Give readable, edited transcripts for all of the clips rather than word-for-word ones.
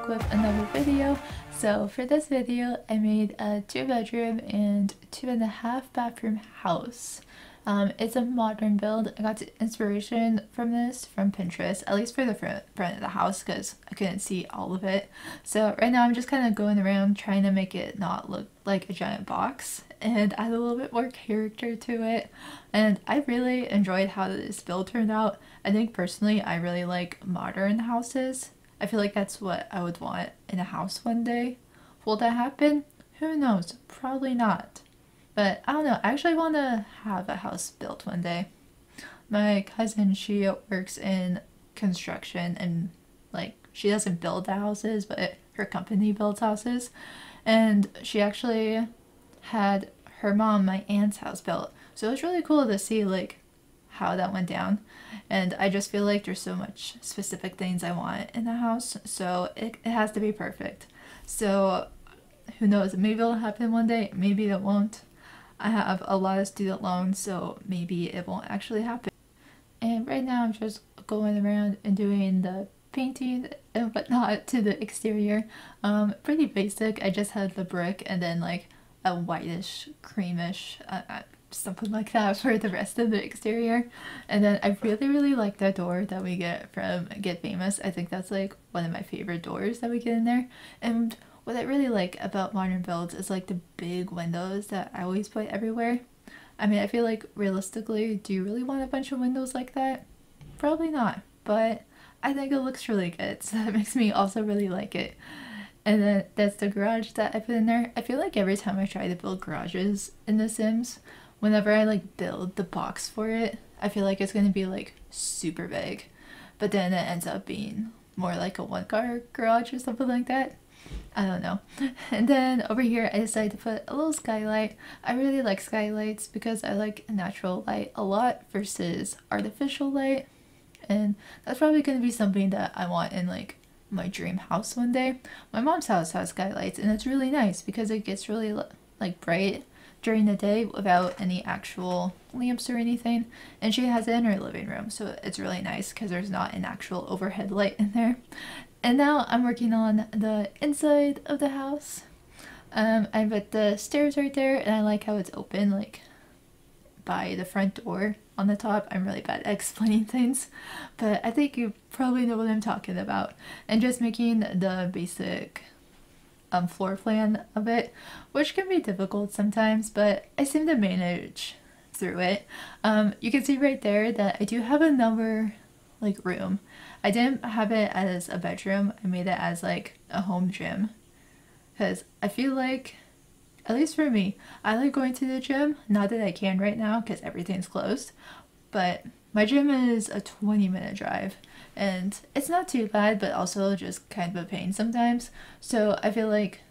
back with another video. So for this video I made a 2-bedroom and 2.5 bathroom house. It's a modern build. I got inspiration from this from Pinterest, at least for the front of the house because I couldn't see all of it. So right now I'm just kind of going around trying to make it not look like a giant box and add a little bit more character to it. And I really enjoyed how this build turned out. I think personally I really like modern houses. I feel like that's what I would want in a house one day. Will that happen? Who knows? Probably not. But I don't know, I actually want to have a house built one day. My cousin, she works in construction and like she doesn't build the houses, but her company builds houses. And she actually had her mom, my aunt's house built. So it was really cool to see like how that went down. And I just feel like there's so much specific things I want in a house, so it has to be perfect. So who knows, maybe it'll happen one day, maybe it won't. I have a lot of student loans, so maybe it won't actually happen. And right now I'm just going around and doing the painting and whatnot to the exterior. Pretty basic. I just had the brick and then like a whitish, creamish, something like that for the rest of the exterior. And then I really like that door that we get from Get Famous. I think that's like one of my favorite doors that we get in there. And what I really like about modern builds is like the big windows that I always put everywhere. I mean, I feel like realistically, do you really want a bunch of windows like that? Probably not, but I think it looks really good, so that makes me also really like it. And then that's the garage that I put in there. I feel like every time I try to build garages in The Sims, whenever I like build the box for it, I feel like it's gonna be like super big, but then it ends up being more like a one-car garage or something like that. I don't know. And then over here I decided to put a little skylight. I really like skylights because I like natural light a lot versus artificial light, and that's probably going to be something that I want in like my dream house one day. My mom's house has skylights and it's really nice because it gets really like bright during the day without any actual lamps or anything, and she has it in her living room, so it's really nice because there's not an actual overhead light in there. And now I'm working on the inside of the house. I put the stairs right there and I like how it's open like by the front door on the top. I'm really bad at explaining things, but I think you probably know what I'm talking about. And just making the basic floor plan of it, which can be difficult sometimes, but I seem to manage through it. You can see right there that I do have another like room. I didn't have it as a bedroom, I made it as like a home gym because I feel like, at least for me, I like going to the gym. Not that I can right now because everything's closed, but my gym is a 20-minute drive and it's not too bad, but also just kind of a pain sometimes. So I feel like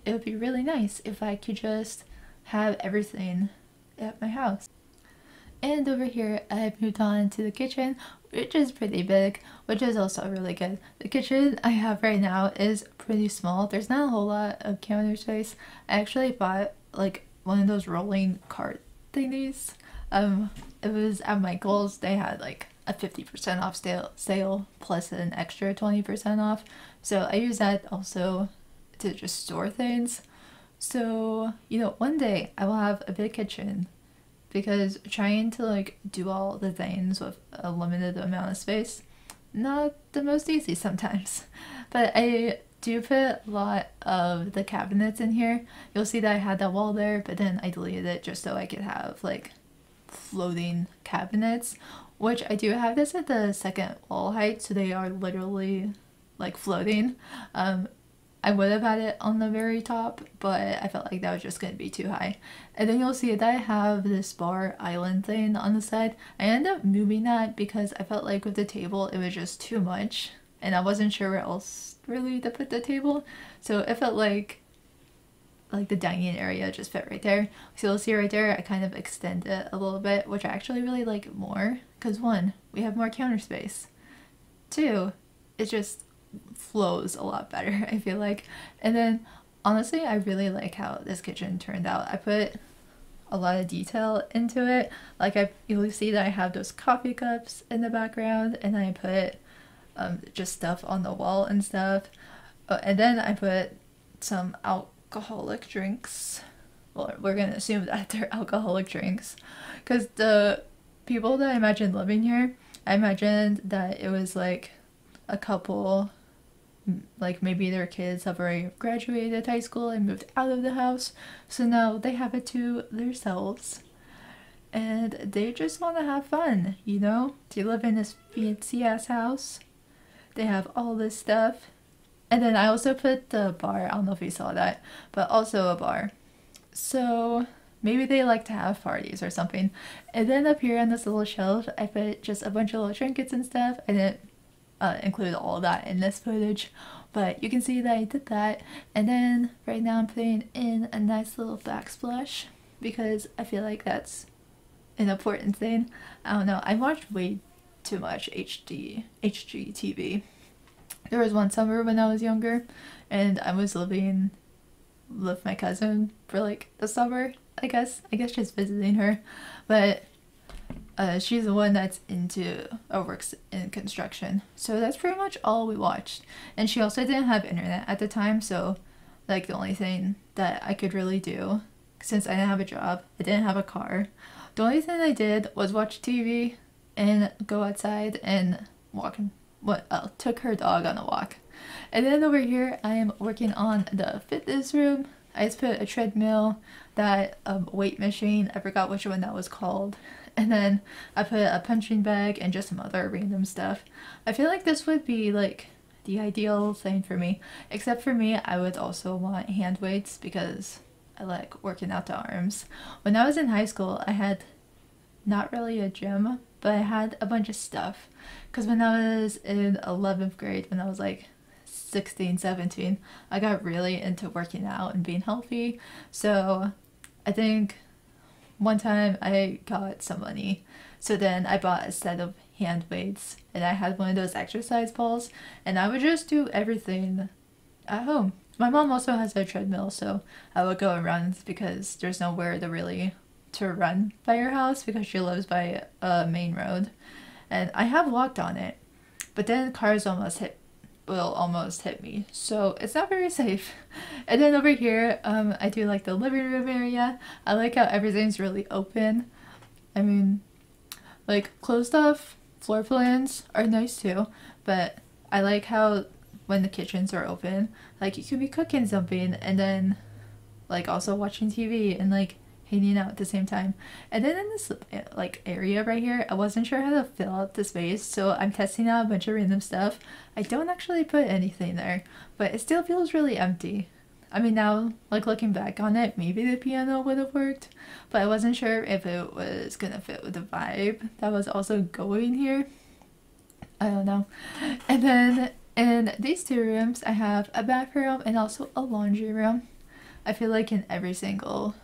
it would be really nice if I could just have everything at my house. And over here I moved on to the kitchen, which is pretty big, which is also really good. The kitchen I have right now is pretty small. There's not a whole lot of counter space. I actually bought like one of those rolling cart thingies. It was at Michael's. They had like a 50% off sale plus an extra 20% off. So I use that also to just store things. So, you know, one day I will have a big kitchen, because trying to like do all the things with a limited amount of space, not the most easy sometimes. But I do put a lot of the cabinets in here. You'll see that I had that wall there, but then I deleted it just so I could have like floating cabinets, which I do have this at the second wall height, so they are literally like floating. I would have had it on the very top, but I felt like that was just going to be too high. And then you'll see that I have this bar island thing on the side. I ended up moving that because I felt like with the table it was just too much and I wasn't sure where else really to put the table. So it felt like the dining area just fit right there. So you'll see right there I kind of extend it a little bit, which I actually really like more because one, we have more counter space. Two, it just flows a lot better, I feel like. And then honestly I really like how this kitchen turned out. I put a lot of detail into it. Like you'll see that I have those coffee cups in the background and I put just stuff on the wall and stuff. Oh, and then I put some alcoholic drinks. Well, we're gonna assume that they're alcoholic drinks, because the people that I imagined living here, I imagined that it was like a couple, like maybe their kids have already graduated high school and moved out of the house, so now they have it to themselves. And they just want to have fun, you know? They live in this fancy ass house. They have all this stuff. And then I also put the bar, I don't know if you saw that, but also a bar. So maybe they like to have parties or something. And then up here on this little shelf, I put just a bunch of little trinkets and stuff. I didn't include all of that in this footage, but you can see that I did that. And then right now I'm putting in a nice little backsplash because I feel like that's an important thing. I don't know, I watched way too much HGTV. There was one summer when I was younger and I was living with my cousin for like the summer, I guess just visiting her, but she's the one that's into or works in construction, so that's pretty much all we watched. And she also didn't have internet at the time, so like the only thing that I could really do, since I didn't have a job, I didn't have a car, the only thing I did was watch TV and go outside and walk. Took her dog on a walk. And then over here I am working on the fitness room. I just put a treadmill, that weight machine, I forgot which one that was called, and then I put a punching bag and just some other random stuff. I feel like this would be like the ideal thing for me, except for me I would also want hand weights because I like working out the arms. When I was in high school I had not really a gym, but I had a bunch of stuff, because when I was in 11th grade, when I was like 16, 17, I got really into working out and being healthy. So I think one time I got some money, so then I bought a set of hand weights and I had one of those exercise balls, and I would just do everything at home. My mom also has a treadmill, so I would go and run because there's nowhere to run by her house because she lives by a main road, and I have walked on it, but then cars will almost hit me, so it's not very safe. And then over here I do like the living room area. I like how everything's really open. I mean, like closed off floor plans are nice too, but I like how when the kitchens are open, like you could be cooking something and then like also watching TV and like hanging out at the same time. And then in this like area right here, I wasn't sure how to fill out the space, so I'm testing out a bunch of random stuff. I don't actually put anything there, but it still feels really empty. I mean, now like looking back on it, maybe the piano would have worked, but I wasn't sure if it was gonna fit with the vibe that was also going here. I don't know. And then in these two rooms I have a bathroom and also a laundry room. I feel like in every single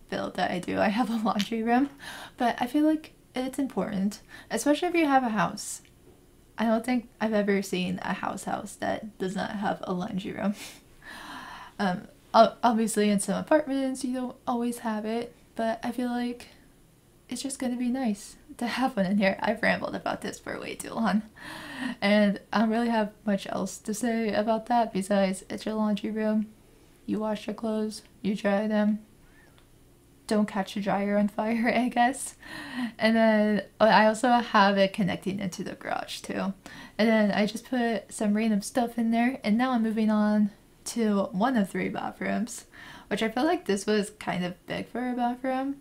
build that I do I have a laundry room, but I feel like it's important, especially if you have a house. I don't think I've ever seen a house that does not have a laundry room. Obviously in some apartments you don't always have it, but I feel like it's just gonna be nice to have one in here. I've rambled about this for way too long, and I don't really have much else to say about that besides it's your laundry room. You wash your clothes, you dry them, don't catch the dryer on fire, I guess. And then I also have it connecting into the garage too. And then I just put some random stuff in there, and now I'm moving on to one of 3 bathrooms, which I feel like this was kind of big for a bathroom.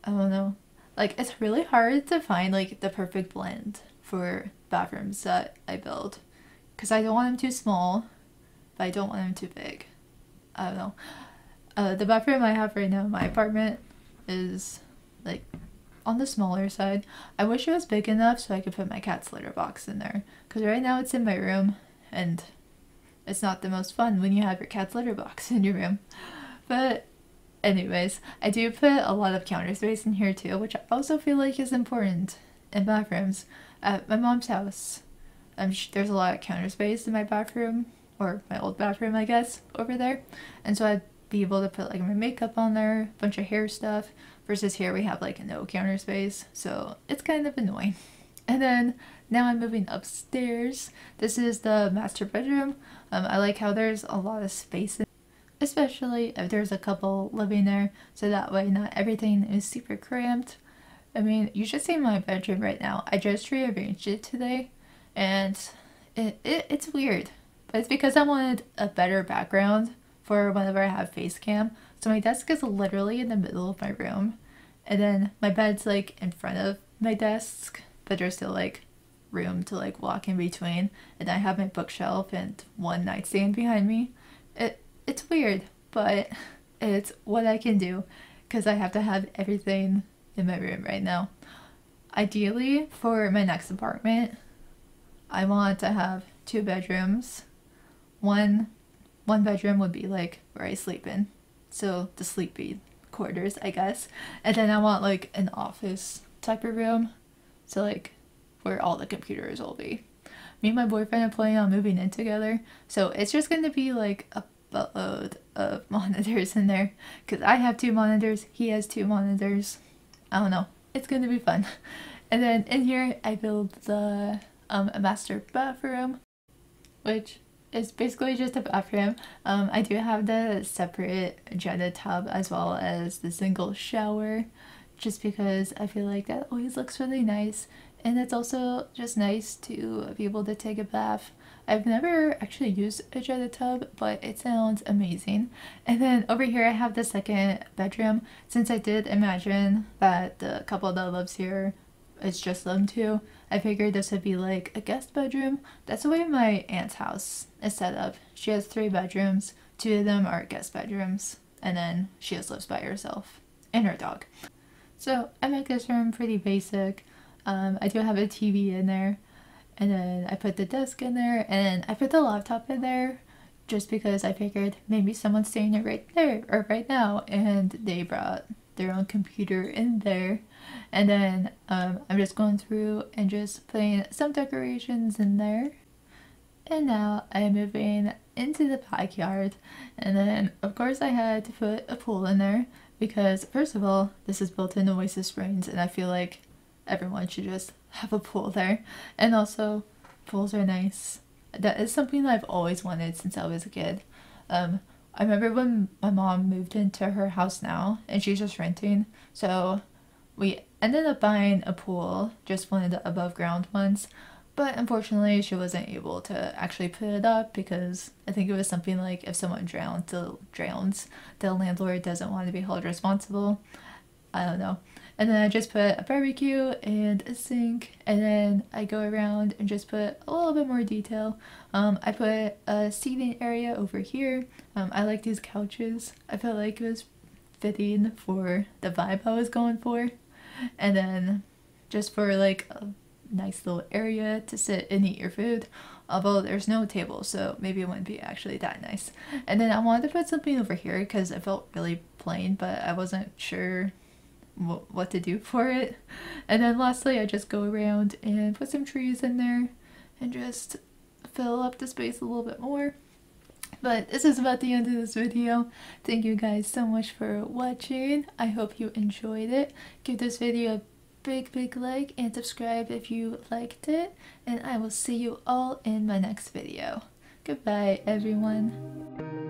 I don't know, like it's really hard to find like the perfect blend for bathrooms that I build, because I don't want them too small but I don't want them too big. I don't know. The bathroom I have right now in my apartment is like on the smaller side. I wish it was big enough so I could put my cat's litter box in there, because right now it's in my room and it's not the most fun when you have your cat's litter box in your room. But anyways, I do put a lot of counter space in here too, which I also feel like is important in bathrooms. At my mom's house, there's a lot of counter space in my bathroom, or my old bathroom I guess, over there, and so I'd be able to put like my makeup on there, a bunch of hair stuff, versus here we have like no counter space, so it's kind of annoying. And then now I'm moving upstairs. This is the master bedroom. I like how there's a lot of space, especially if there's a couple living there, so that way not everything is super cramped. I mean, you should see my bedroom right now. I just rearranged it today, and it's weird, but it's because I wanted a better background for whenever I have face cam. So my desk is literally in the middle of my room, and then my bed's like in front of my desk, but there's still like room to like walk in between, and I have my bookshelf and one nightstand behind me. It's weird, but it's what I can do because I have to have everything in my room right now. Ideally, for my next apartment, I want to have 2 bedrooms. One bedroom would be like where I sleep in, so the sleepy quarters, I guess. And then I want like an office type of room, so like where all the computers will be. Me and my boyfriend are planning on moving in together, so it's just going to be like a buttload of monitors in there because I have 2 monitors, he has 2 monitors. I don't know, it's going to be fun. And then in here I built the a master bathroom, which is basically just a bathroom. I do have the separate jetted tub as well as the single shower, just because I feel like that always looks really nice, and it's also just nice to be able to take a bath. I've never actually used a jetted tub, but it sounds amazing. And then over here I have the second bedroom, since I did imagine that the couple that lives here, it's just them two. I figured this would be like a guest bedroom. That's the way my aunt's house is set up. She has 3 bedrooms, 2 of them are guest bedrooms, and then she just lives by herself and her dog. So I make this room pretty basic. I do have a TV in there, and then I put the desk in there, and I put the laptop in there just because I figured maybe someone's staying there right there or right now, and they brought their own computer in there. And then I'm just going through and just putting some decorations in there. And now I'm moving into the backyard, and then of course I had to put a pool in there because first of all, this is built in Oasis Springs, and I feel like everyone should just have a pool there. And also, pools are nice. That is something that I've always wanted since I was a kid. I remember when my mom moved into her house now, and she's just renting, so we ended up buying a pool, just one of the above ground ones, but unfortunately she wasn't able to actually put it up because I think it was something like if someone drowns, the landlord doesn't want to be held responsible. I don't know. And then I just put a barbecue and a sink, and then I go around and just put a little bit more detail. I put a seating area over here. I like these couches. I felt like it was fitting for the vibe I was going for. And then just for like a nice little area to sit and eat your food, although there's no table, so maybe it wouldn't be actually that nice. And then I wanted to put something over here because it felt really plain, but I wasn't sure what to do for it. And then lastly I just go around and put some trees in there and just fill up the space a little bit more. But this is about the end of this video. Thank you guys so much for watching. I hope you enjoyed it. Give this video a big like and subscribe if you liked it, and I will see you all in my next video. Goodbye everyone.